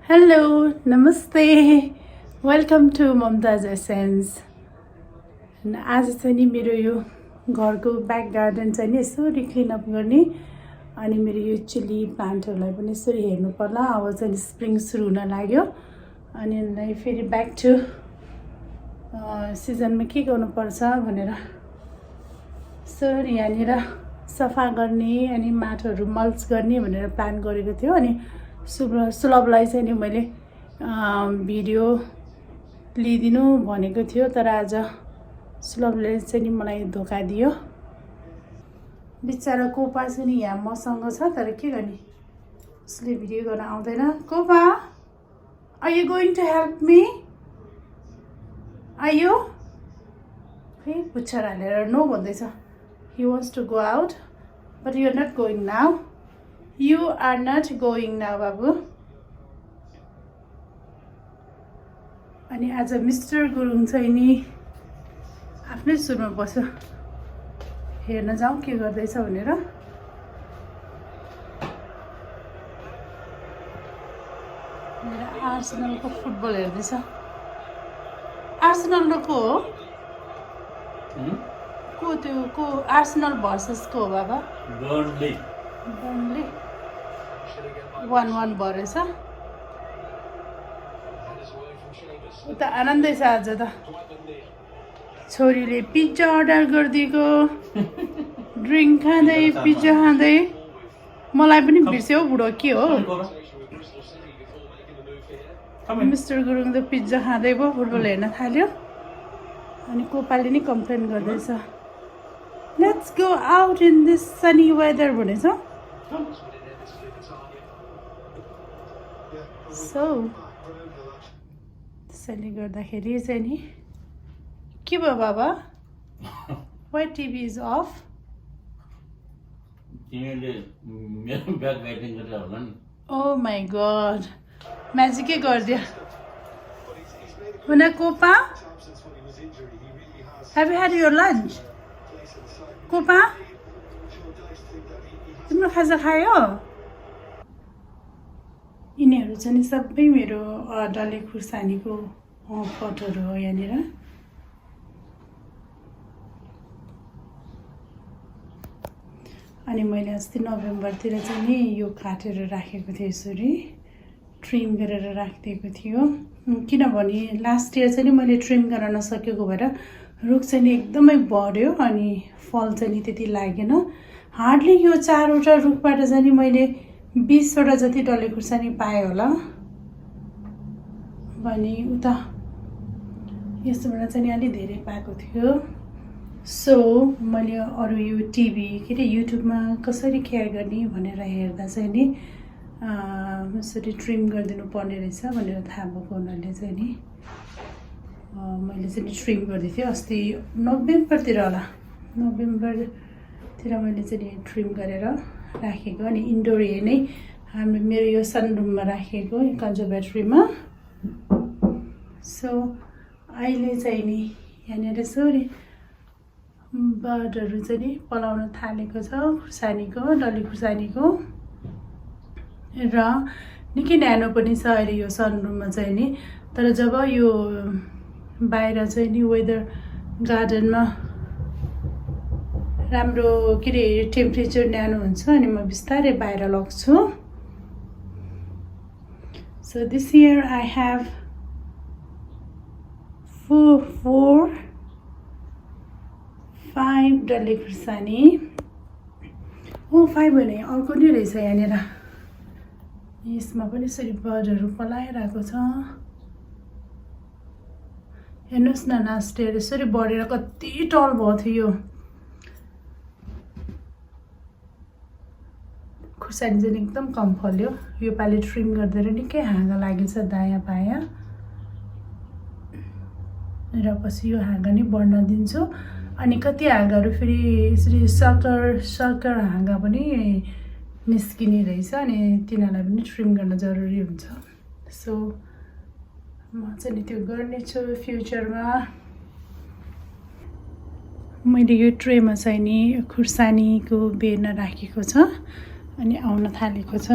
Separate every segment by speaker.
Speaker 1: Hello नमस्ते welcome to Mumtaz essence आज चाहिँ नि मेरो यो घरको ब्याक गार्डन चाहिँ नि यसरी क्लिनअप गर्ने अनि मेरो यो चिल्ली प्लान्टहरूलाई पनि यसरी हेर्नु पर्ला। अब चाहिँ स्प्रिङ सुरु हुन लाग्यो अनि यसलाई फेरि ब्याक टु सिजनमा के गर्नुपर्छ भनेर यसरी यहाँनिर सफा गर्ने अनि माटोहरू मल्च गर्ने भनेर प्लान गरेको थियो। अनि सुलभलाई चाहिँ नि मैले भिडियो लिइदिनु भनेको थियो, तर आज सुलभले चाहिँ नि मलाई धोका दियो। बिचरा कोपा चाहिँ नि यहाँ मसँग छ, तर के गर्ने उसले भिडियो गर्न आउँदैन। कोपा, are you going to help me? Are you? खै पुच्छर हालेर नो भन्दैछ। He wants to go out but you are not going now. You are not going now, बाबु। अनि आज मिस्टर गुरुङ चाहिँ नि आफ्नै सुरमा बस्यो, हेर्न जाउँ के गर्दैछ भनेर। मेरो आर्सेनलको फुटबल हेर्दैछ। आर्सेनल र को हो? को त्यो को? आर्सेनल भर्सेस को हो बाबा? बर्नली 1-1 भरेछ। उता आनन्दै छ आज त। छोरीले पिज्जा अर्डर गरिदिएको, ड्रिङ्क खाँदै पिज्जा खाँदै। मलाई पनि बिर्स्यो बुढो, के हो? मिस्टर गुरुङ त पिज्जा खाँदै भयो, फुटबल हेर्न थाल्यो। अनि कोपाले नि कम्प्लेन गर्दैछ, let's go out in this sunny weather भनेछ। सो त्यसैले गर्दाखेरि चाहिँ नि के भयो बाबा? Why TV is off? Oh my god, म्याजिकै गरिदियो। हुन कोपा, have you had your lunch? कोपा, तिम्रो खाजा खायो? यिनीहरू चाहिँ सबै मेरो डल्ले खुर्सानीको पटहरू हो यहाँनिर। अनि मैले अस्ति नोभेम्बरतिर चाहिँ नि यो काटेर राखेको थिएँ, यसरी ट्रिम गरेर राखिदिएको थियो। किनभने लास्ट इयर चाहिँ नि मैले ट्रिम गर्न नसकेको भएर रुख चाहिँ नि एकदमै बढ्यो अनि फल चाहिँ नि त्यति लागेन। हार्डली यो 4वटा रुखबाट चाहिँ नि मैले 20वटा जति डल्ले खुर्सानी पाएँ होला। भने उता यसबाट चाहिँ नि अलि धेरै पाएको थियो। सो मैले अरू यो टिभी के अरे युट्युबमा कसरी केयर गर्ने भनेर हेर्दा चाहिँ नि यसरी ट्रिम गरिदिनु पर्ने रहेछ भनेर थाहा भएको हुनाले चाहिँ नि मैले चाहिँ नि ट्रिम गरिदिएको थिएँ अस्ति नोभेम्बरतिर होला। नोभेम्बरतिर मैले चाहिँ नि ट्रिम गरेर राखेको। अनि इन्डोर एयर नै हाम्रो मेरो यो सनरुममा राखेको कन्जर्भेटरीमा। सो अहिले चाहिँ नि यहाँनिर यसरी बर्डहरू चाहिँ नि पलाउन थालेको छ, खुर्सानीको, डल्ले खुर्सानीको। र निकै न्यानो पनि छ अहिले यो सनरुममा चाहिँ नि। तर जब यो बाहिर चाहिँ नि वेदर गार्डनमा राम्रो के अरे टेम्परेचर न्यानो हुन्छ अनि म बिस्तारै बाहिर लग्छु। So this year I have 5 डल्ले खुर्सानी। ओ 5 होइन, अर्को नै रहेछ यहाँनिर। यसमा पनि यसरी बर्डहरू पलाइरहेको छ। हेर्नुहोस् न, लास्ट इयर यसरी बढेर कति टल भएको थियो। खुर्सानी चाहिँ एकदम कम फल्यो। यो पालि ट्रिम गरिदिएर निकै हाँगा लागेछ दायाँ बायाँ। र पछि यो हाँगा नै बढ्न दिन्छु। अनि कति हाँगाहरू फेरि यसरी सर्कर हाँगा पनि निस्किने रहेछ अनि तिनीहरूलाई पनि ट्रिम गर्न जरुरी हुन्छ। सो म चाहिँ नि त्यो गर्नेछु फ्युचरमा। मैले यो ट्रेमा चाहिँ नि खुर्सानीको बेर्न राखेको छ अनि आउन थालेको छ।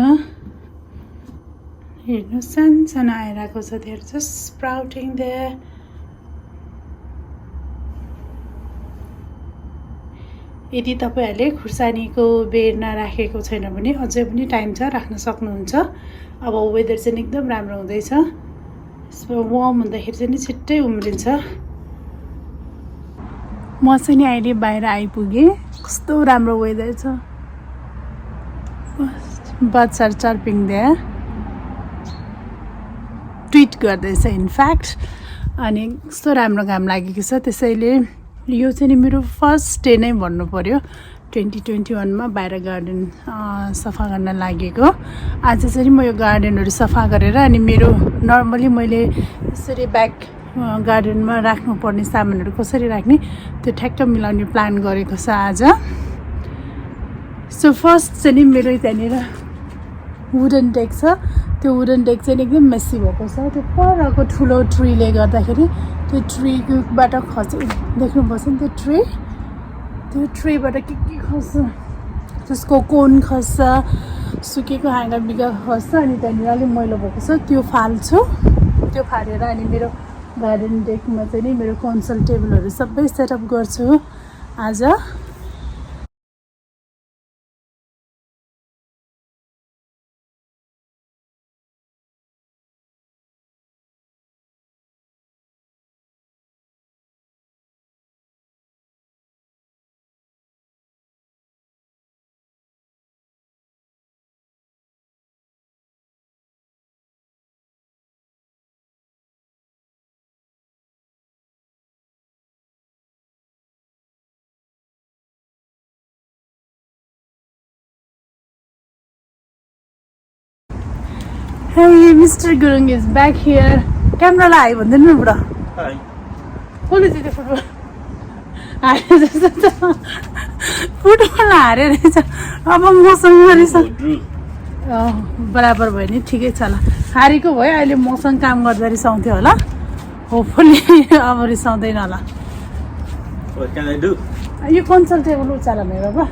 Speaker 1: हेर्नु सानो आइरहेको छ देयर जस्ट स्प्राउटिङ देयर यदि तपाईँहरूले खुर्सानीको बेर नराखेको छैन भने अझै पनि टाइम छ राख्न सक्नुहुन्छ अब वेदर चाहिँ एकदम राम्रो हुँदैछ वार्म हुँदाखेरि चाहिँ छिट्टै उम्रिन्छ म चाहिँ नि अहिले बाहिर आइपुगेँ कस्तो राम्रो वेदर छ बर्ड्स आर चर्पिङ देयर ट्विट गर्दैछ इनफ्याक्ट अनि कस्तो राम्रो घाम लागेको छ त्यसैले यो चाहिँ नि मेरो फर्स्ट डे नै भन्नु पर्यो 2021मा बाहिर गार्डन सफा गर्न लागेको आज चाहिँ म यो गार्डनहरू सफा गरेर अनि मेरो नर्मली मैले यसरी ब्याक गार्डनमा राख्नुपर्ने सामानहरू कसरी राख्ने त्यो ठ्याक्क मिलाउने प्लान गरेको छ आज सो फर्स्ट चाहिँ नि मेरो त्यहाँनिर वुडन डेक छ त्यो वुडन डेक चाहिँ एकदम मेसी भएको छ त्यो परको ठुलो ट्रीले गर्दाखेरि त्यो ट्रीबाट देख्नुपर्छ नि त्यो ट्रीबाट के खस्छ त्यसको कोन खस्छ सुकेको हाँगा बिगा खस्छ अनि त्यहाँनिर अलिक मैलो भएको छ त्यो फाल्छु त्यो फालेर अनि मेरो गार्डन डेकमा चाहिँ नि मेरो कन्सोल टेबलहरू सबै सेटअप गर्छु आज Hey, Mr. Gurung is back here. Camera live on the number.
Speaker 2: Hi.
Speaker 1: What is it for? Football हारेर अब मसँग गरेछ बराबर भयो नि ठिकै छ ल हारेको भयो अहिले मसँग काम गर्दा रिसाउँथ्यो होला होपफुली अब रिसाउँदैन होला
Speaker 2: What can I do?
Speaker 1: यो कन्सोल टेबल उचाल मेरो बाबा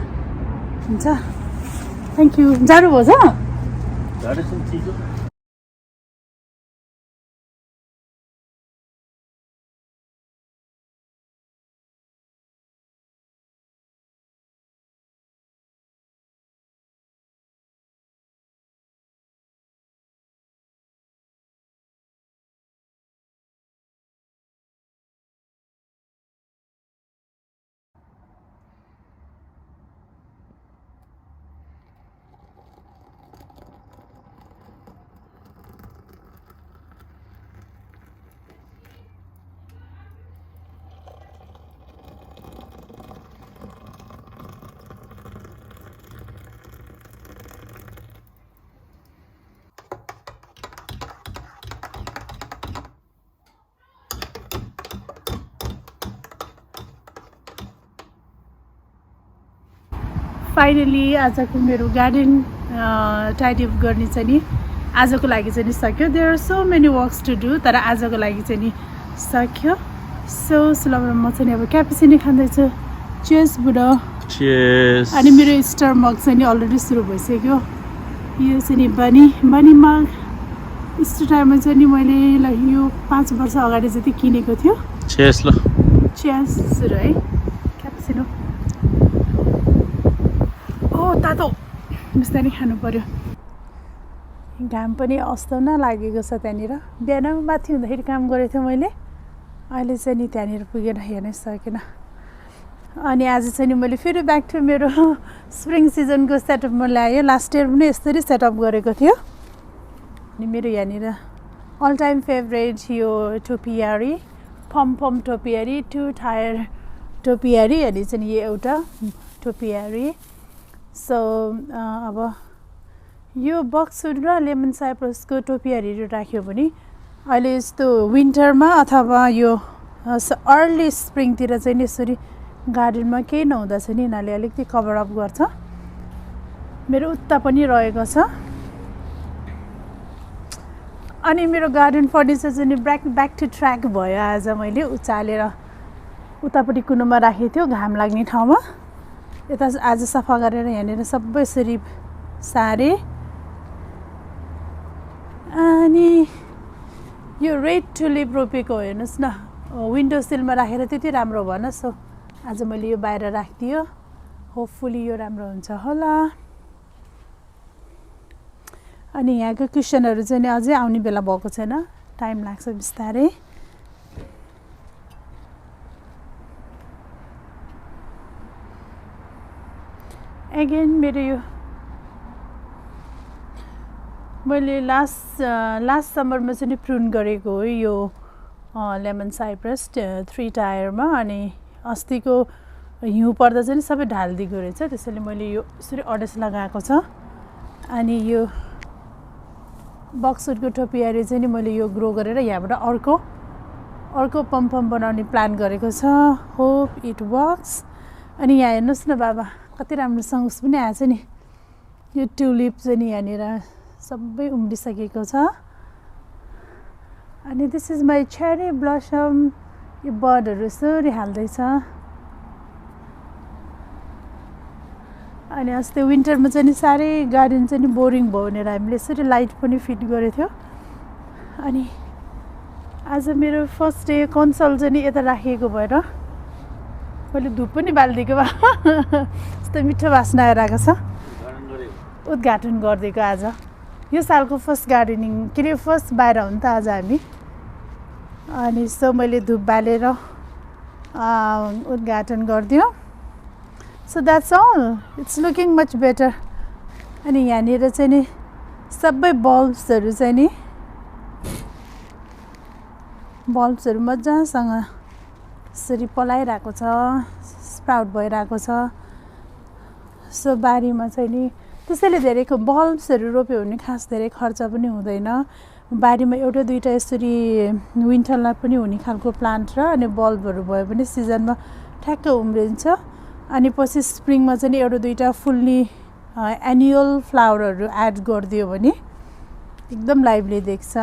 Speaker 1: हुन्छ थ्याङ्क यू जानुभयो छ
Speaker 2: That isn't Tigo. फाइनली आजको मेरो गार्डन टाइडी अप गर्ने चाहिँ नि आजको लागि चाहिँ नि सक्यो there are so many works to do तर आजको लागि चाहिँ नि सक्यो सो सुलभमा म चाहिँ अब क्यापुचिनो खाँदैछु चियर्स बुढो Cheers.
Speaker 1: अनि मेरो स्टार मग चाहिँ नि अलरेडी सुरु भइसक्यो यो चाहिँ नि बनी मग यस्तो टाइममा चाहिँ नि मैले यो 5 वर्ष अगाडि जति किनेको थियो
Speaker 2: Cheers lo.
Speaker 1: चियर्स सुरु है क्यापुचिनो तातो बिस्तारै खानु पर्यो घाम पनि अस्ताउन लागेको छ त्यहाँनिर बिहान माथि हुँदाखेरि काम गरेको थिएँ मैले अहिले चाहिँ नि त्यहाँनिर पुगेर हेर्नै सकेन अनि आज चाहिँ नि मैले फेरि ब्याक टु मेरो स्प्रिङ सिजनको सेटअपमा ल्याएँ लास्ट इयर पनि यसरी सेटअप गरेको थियो अनि मेरो यहाँनिर अल टाइम फेभरेट यो टोपियारी फम टोपियारी 2 टायर टोपियारी अनि चाहिँ यो एउटा टोपियारी सो अब यो बक्सवुड र लेमन साइप्रसको टोपियारीहरू राख्यो भने अहिले यस्तो विन्टरमा अथवा यो अर्ली स्प्रिङतिर चाहिँ यसरी गार्डनमा केही नहुँदा चाहिँ नि यिनीहरूले अलिकति कभर अप गर्छ मेरो उता पनि रहेको छ अनि मेरो गार्डन फर्निचर चाहिँ ब्याक टु ट्र्याक भयो आज मैले उचालेर उतापट्टि कुनोमा राखेको थियो घाम लाग्ने ठाउँमा यता आज सफा गरेर यहाँनिर सबै यसरी सारे
Speaker 2: अनि यो रेड टुलिप रोपेको हेर्नुहोस् न विन्डो सिलमा राखेर त्यति राम्रो भएन सो आज मैले यो बाहिर राखिदियो होपफुली यो राम्रो हुन्छ होला अनि यहाँको क्वेसनहरू चाहिँ अझै आउने बेला भएको छैन टाइम लाग्छ बिस्तारै अगेन मेरो यो मैले लास्ट समरमा चाहिँ प्रुन गरेको हो यो लेमन साइप्रस 3 टायरमा अनि अस्तिको हिउँ पर्दा चाहिँ सबै ढालिदिएको रहेछ त्यसैले मैले यो यसरी अडेस लगाएको छ अनि यो बक्सवुडको टोपियारी चाहिँ मैले यो ग्रो गरेर यहाँबाट अर्को पम्पम बनाउने प्लान गरेको छ होप इट वर्क्स अनि यहाँ हेर्नुहोस् न बाबा कति राम्रोसँग उस पनि आएछ नि यो ट्युलिप चाहिँ नि यहाँनिर सबै उम्रिसकेको छ अनि this is my cherry blossom यो बर्डहरू यसरी हाल्दैछ अनि अस्ति विन्टरमा चाहिँ नि साह्रै गार्डन चाहिँ नि बोरिङ भयो भनेर हामीले यसरी लाइट पनि फिट गरेको थियो अनि आज मेरो फर्स्ट डे कन्सल चाहिँ नि यता राखिएको भएर मैले धुप पनि बालिदिएको भए यस्तो मिठो बास्ना आइरहेको छ उद्घाटन गरिदिएको आज यो सालको फर्स्ट गार्डनिङ के अरे फर्स्ट बाहिर हो नि त आज हामी अनि सो मैले धुप बालेर उद्घाटन गरिदियो so that's all it's looking much better अनि यहाँनिर चाहिँ नि सबै बल्ब्सहरू चाहिँ नि बल्ब्सहरू मजासँग यसरी पलाइरहेको छ स्प्राउट भइरहेको छ सो बारीमा चाहिँ नि त्यसैले धेरै बल्ब्सहरू रोप्यो भने खास धेरै खर्च पनि हुँदैन बारीमा एउटा दुईवटा यसरी विन्टरमा पनि हुने खालको प्लान्ट र अनि बल्बहरू भयो भने सिजनमा ठ्याक्क उम्रिन्छ अनि पछि स्प्रिङमा चाहिँ एउटा दुईवटा फुल्ली एन्युअल फ्लावरहरू एड गरिदियो भने एकदम लाइभली देख्छ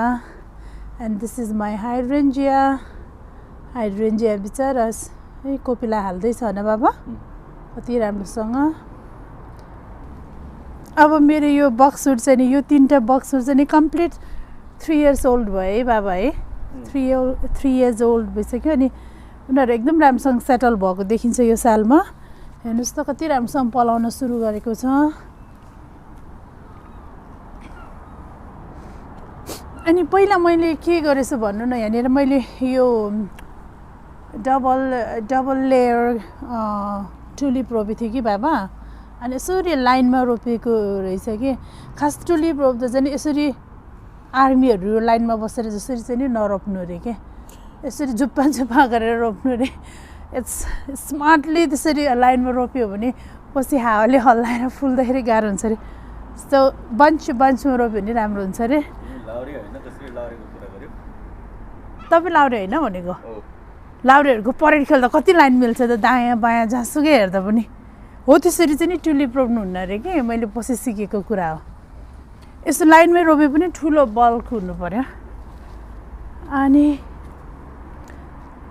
Speaker 2: एन्ड दिस इज माई हाइड्रेन्जिया बिचरा है कोपिला हाल्दैछ होइन बाबा कति राम्रोसँग अब मेरो यो बक्सवुड चाहिँ नि यो 3टा बक्सवुड चाहिँ नि कम्प्लिट 3 इयर्स ओल्ड भयो है बाबा है 3 इयर्स ओल्ड भइसक्यो अनि उनीहरू एकदम राम्रोसँग सेटल भएको देखिन्छ यो सालमा हेर्नुहोस् त कति राम्रोसँग पलाउन सुरु गरेको छ अनि पहिला मैले के गरेछु भन्नु न यहाँनिर मैले यो डबल लेयर टुलिप रोपेको थिएँ कि बाबा अनि यसरी लाइनमा रोपेको रहेछ कि खास टुलिप रोप्दा चाहिँ यसरी आर्मीहरू लाइनमा बसेर जसरी चाहिँ नि नरोप्नु अरे के यसरी झुप्पा गरेर रोप्नु अरे इट्स स्मार्टली त्यसरी लाइनमा रोप्यो भने पछि हावाले हल्लाएर फुल्दाखेरि गाह्रो हुन्छ अरे यस्तो बन्चमा रोप्यो भने राम्रो हुन्छ अरे तपाईँ लाउरे होइन भनेको लाउरेहरूको परेड खेल्दा कति लाइन मिल्छ त दायाँ बायाँ जहाँसुकै हेर्दा पनि हो त्यसरी चाहिँ नि टुलिप रोप्नु हुन्न अरे कि मैले पछि सिकेको कुरा हो यस्तो लाइनमै रोपे पनि ठुलो बल्क हुनु पर्यो अनि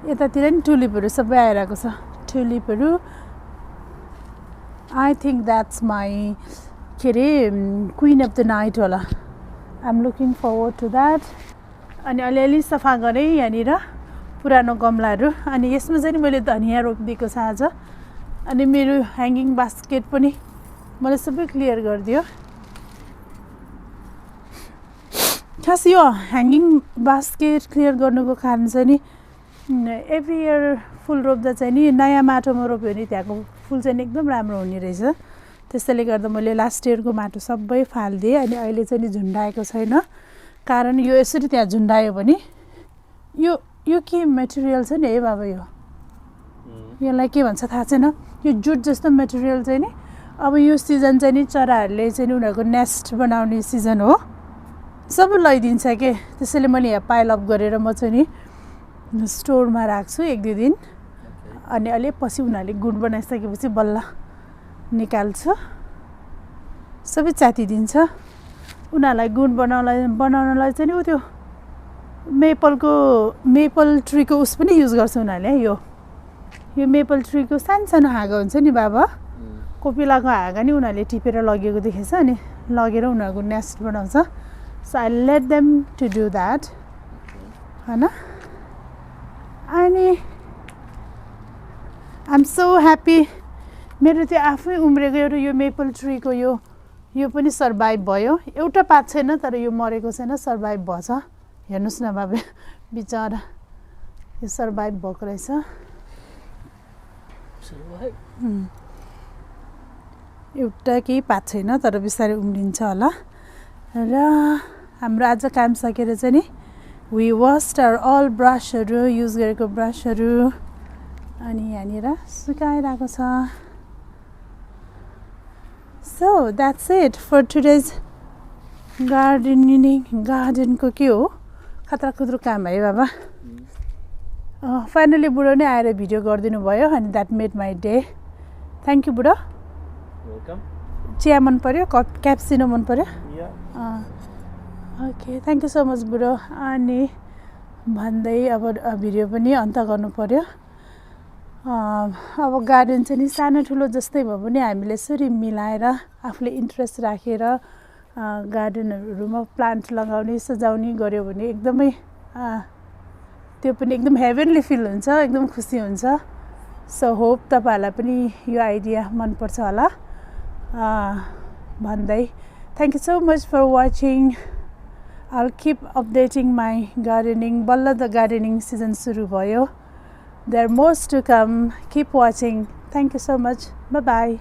Speaker 2: यतातिर नि टुलिपहरू सबै आइरहेको छ टुलिपहरू आई थिङ्क द्याट्स माई के अरे क्विन अफ द नाइट होला I am looking forward to that अनि अलिअलि सफा गरेँ यहाँनिर पुरानो गमलाहरू अनि यसमा चाहिँ मैले धनियाँ रोपिदिएको छ आज अनि मेरो ह्याङ्गिङ बास्केट पनि मैले सबै क्लियर गरिदियो खास यो ह्याङ्गिङ बास्केट क्लियर गर्नुको कारण चाहिँ नि एभ्री इयर फुल रोप्दा चाहिँ नि नयाँ माटोमा रोप्यो भने त्यहाँको फुल चाहिँ एकदम राम्रो हुने रहेछ त्यसैले गर्दा मैले लास्ट इयरको माटो सबै फालिदिएँ अनि अहिले चाहिँ नि झुन्डाएको छैन कारण यो यसरी त्यहाँ झुन्डायो भने यो के मेटेरियल छ नि है बाबा यसलाई के भन्छ थाहा छैन यो जुट जस्तो मेटेरियल चाहिँ नि अब यो सिजन चाहिँ नि चराहरूले चाहिँ उनीहरूको नेस्ट बनाउने सिजन हो सबै लैदिन्छ के त्यसैले मैले यहाँ पाइल अप गरेर म चाहिँ नि स्टोरमा राख्छु 1-2 दिन अनि अलि पछि उनीहरूले गुड बनाइसकेपछि बल्ल निकाल्छु सबै च्यातिदिन्छ उनीहरूलाई गुड बनाउनलाई चाहिँ नि त्यो मेपल ट्रीको उस पनि युज गर्छ उनीहरूले यो मेपल ट्रीको सानो हाँगा हुन्छ नि बाबा कोपिलाको हाँगा नि उनीहरूले टिपेर लगेको देखेछ अनि लगेर उनीहरूको नेस्ट बनाउँछ So I let them to do that. हैन अनि I'm so happy मेरो त्यो आफै उम्रेको एउटा यो मेपल ट्रीको यो पनि सर्भाइभ भयो एउटा पात छैन तर यो मरेको छैन सर्भाइभ भछ हेर्नुस् न बाबे बिचारा यो सर्भाइभ भएको रहेछ एउटा केही पात छैन तर बिस्तारै उम्रिन्छ होला र हाम्रो आज काम सकेर चाहिँ नि we washed our all ब्रसहरू युज गरेको ब्रसहरू अनि यहाँनिर सुकाइरहेको छ So that's it for today's garden को के हो खतरा खुद्रो काम है बाबा फाइनली बुढो नै आएर भिडियो गरिदिनु भयो अनि that made my day thank you बुढो
Speaker 3: Welcome.
Speaker 2: चिया मन पर्यो क्याप्सिनो मन पर्यो
Speaker 3: Yeah.
Speaker 2: Okay thank you so much बुढो अनि भन्दै अब भिडियो पनि अन्त गर्नु पर्यो अब गार्डन चाहिँ नि सानो ठुलो जस्तै भए पनि हामीले यसरी मिलाएर आफूले इन्ट्रेस्ट राखेर गार्डनहरूमा प्लान्ट लगाउने सजाउने गर्यो भने एकदमै त्यो पनि एकदम हेभनली फिल हुन्छ एकदम खुसी हुन्छ सो होप तपाईहरुलाई पनि यो आइडिया मन पर्छ होला भन्दै thank you so much for watching I'll keep updating my gardening बल्ल द gardening season सुरु भयो There are more to come. Keep watching. Thank you so much. Bye-bye.